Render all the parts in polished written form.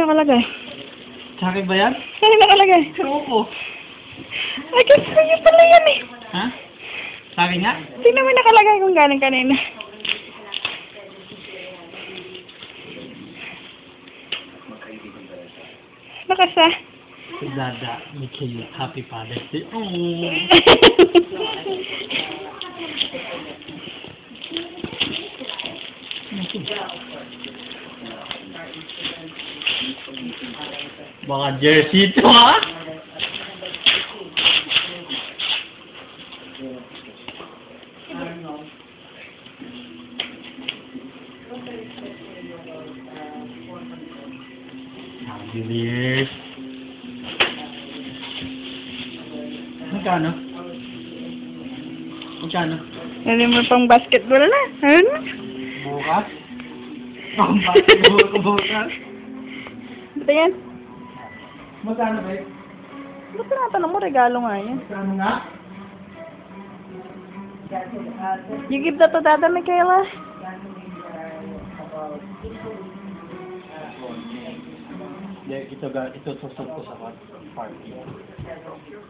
nakalagay? Sa akin ba yan? Ano nakalagay? Opo. Ay, kasi sa'yo pala yan eh. Ha? Sa akin nga? Tingnan mo yung nakalagay kung galing kanina. Nakasa. Si Dada, Michaela, Happy Father's Day. Oh. Baka jersey ito, ha? Bilis. Magkano? Magkano? Hindi mo pang basketball na. Ano? Bukas? Ang basketball ko bukas? Ito yan. Magkano ba? Ba't tinatanong mo? Regalo nga yan. Magkano nga? You give that to Dada, Michaela? Ito susot ko sa party.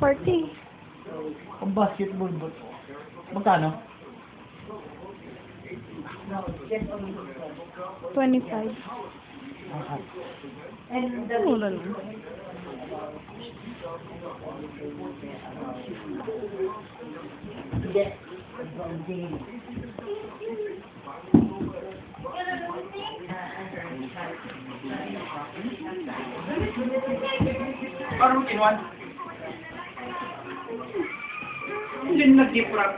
Party. Ang basketball ba? Magkano? 25. Mura lang. Parang kinuan. Hindi nag-gift-wrap.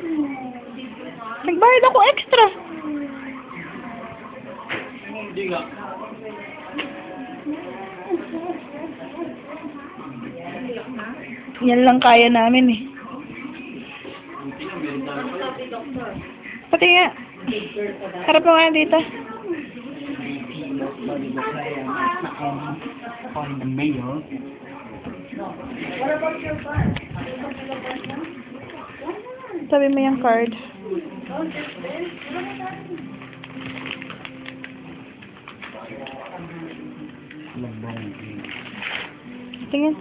Nagbayad ako extra. Hindi nga. Yan lang kaya namin eh. Pati nga. Harap mo nga dito. On the mayor. Sabi mo yung card. Tingin.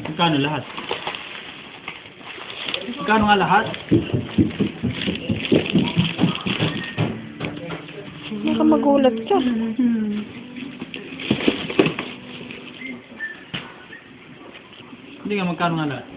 Magkano lahat? Magkano nga lahat? Baka magulat ka. Hindi nga magkano nga lahat?